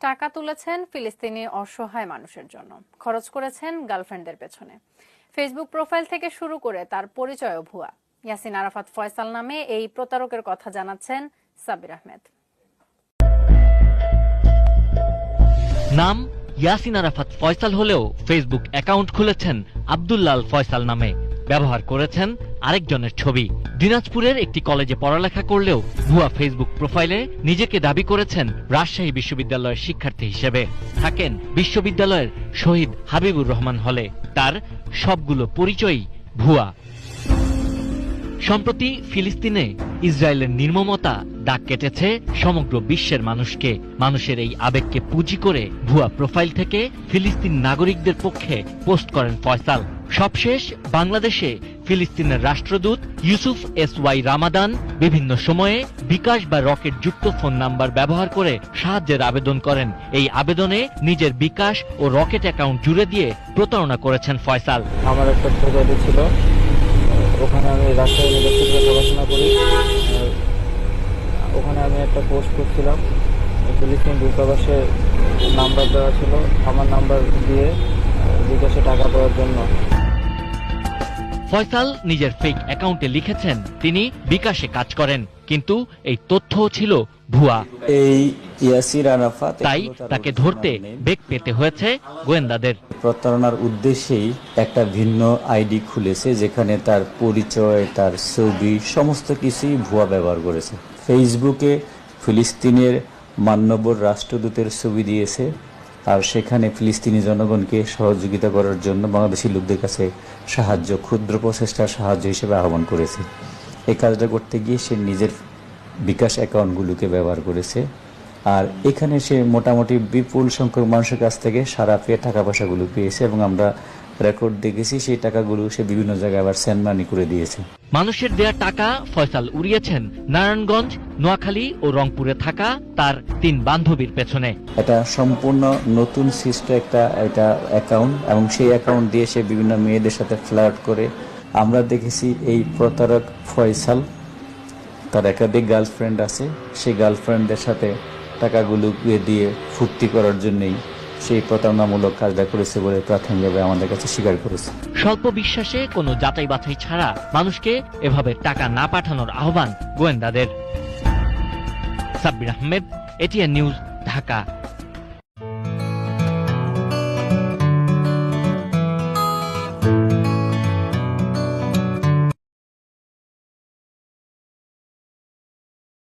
টাকা তুলেছেন ফিলিস্তিনি অসহায় মানুষের জন্য, খরচ করেছেন গার্লফ্রেন্ডদের পেছনে। ফেসবুক প্রোফাইল থেকে শুরু করে তার পরিচয়ও ভুয়া। ইয়াসিন আরাফাত ফয়সাল নামে এই প্রতারকের কথা জানাচ্ছেন সাব্বির আহমেদ। নাম ইয়াসিন আরাফাত ফয়সাল হলেও ফেসবুক অ্যাকাউন্ট খুলেছেন আব্দুল্লাল ফয়সাল নামে। ব্যবহার করেছেন আরেকজনের ছবি। দিনাজপুরের একটি কলেজে পড়ালেখা করলেও ভুয়া ফেসবুক প্রোফাইলে নিজেকে দাবি করেছেন রাজশাহী বিশ্ববিদ্যালয়ের শিক্ষার্থী হিসেবে। থাকেন বিশ্ববিদ্যালয়ের শহীদ হাবিবুর রহমান হলে। তার সবগুলো পরিচয়ই ভুয়া। সম্প্রতি ফিলিস্তিনে ইসরায়েলের নির্মমতা দাগ কেটেছে সমগ্র বিশ্বের মানুষকে। মানুষের এই আবেগকে পুঁজি করে ভুয়া প্রোফাইল থেকে ফিলিস্তিন নাগরিকদের পক্ষে পোস্ট করেন ফয়সাল। সবশেষ বাংলাদেশে ফিলিস্তিনের রাষ্ট্রদূত ইউসুফ এসওয়াই রামাদান বিভিন্ন সময়ে বিকাশ বা রকেট যুক্ত ফোন নাম্বার ব্যবহার করে সাহায্যের আবেদন করেন। এই আবেদনে নিজের বিকাশ ও রকেট অ্যাকাউন্ট জুড়ে দিয়ে প্রতারণা করেছেন ফয়সাল। আমার একটা প্রজেক্ট ছিল, ওখানে আমি রাজশাহী ইউনিভার্সিটিতে পড়াশোনা করি। ওখানে আমি একটা পোস্ট করছিলাম, ফিলিস্তিন দূতাবাসে নাম্বার দেওয়া ছিল, আমার নাম্বার দিয়ে বিকাশে টাকা দেওয়ার জন্য। ফয়সাল নিজের ফেক অ্যাকাউন্টে লিখেছেন তিনি বিকাশে কাজ করেন, কিন্তু এই তথ্য ছিল ভুয়া। এই ইয়াসির আরাফাত, তাই তাকে ধরতে বেগ পেতে হয়েছে গোয়েন্দাদের। প্রতারণার উদ্দেশ্যেই একটা ভিন্ন আইডি খুলেছে, যেখানে তার পরিচয়, তার ছবি সমস্ত কিছুই ভুয়া ব্যবহার করেছে। ফেসবুকে ফিলিস্তিনের মাননীয় রাষ্ট্রদূতের ছবি দিয়েছে, আর সেখানে ফিলিস্তিনি জনগণকে সহযোগিতা করার জন্য বাংলাদেশি লোকদের কাছে সাহায্য, ক্ষুদ্র প্রচেষ্টার সাহায্য হিসেবে আহ্বান করেছে। এই কাজটা করতে গিয়ে সে নিজের বিকাশ অ্যাকাউন্টগুলোকে ব্যবহার করেছে। আর এখানে সে মোটামুটি বিপুল সংখ্যক মানুষের কাছ থেকে সারা পেয়ে টাকা পয়সাগুলো পেয়েছে, এবং আমরা রেকর্ড দেখেছি সেই টাকাগুলো সে বিভিন্ন জায়গায় আবার সেন্ড মানি করে দিয়েছে। মানুষের দেয়া টাকা ফয়সাল উড়িয়েছেন নারায়ণগঞ্জ, নোয়াখালী ও রংপুরে থাকা তার 3 বান্ধবীর পেছনে। এটা সম্পূর্ণ নতুন সৃষ্ট একটা অ্যাকাউন্ট, এবং সেই অ্যাকাউন্ট দিয়ে সে বিভিন্ন মেয়েদের সাথে ফ্লার্ট করে। আমরা দেখেছি এই প্রতারক ফয়সাল, তার একাধিক গার্লফ্রেন্ড আছে, সেই গার্লফ্রেন্ডদের সাথে টাকাগুলো দিয়ে ফুর্তি করার জন্যই সেই প্রতারণামূলক কাজটা করেছে বলে প্রাথমিকভাবে আমাদের কাছে স্বীকার করেছে। স্বল্প বিশ্বাসে কোনো যাচাই বাছাই ছাড়া মানুষকে এভাবে টাকা না পাঠানোর আহ্বান গোয়েন্দাদের। Sabbir Ahmed, ATN news, Dhaka.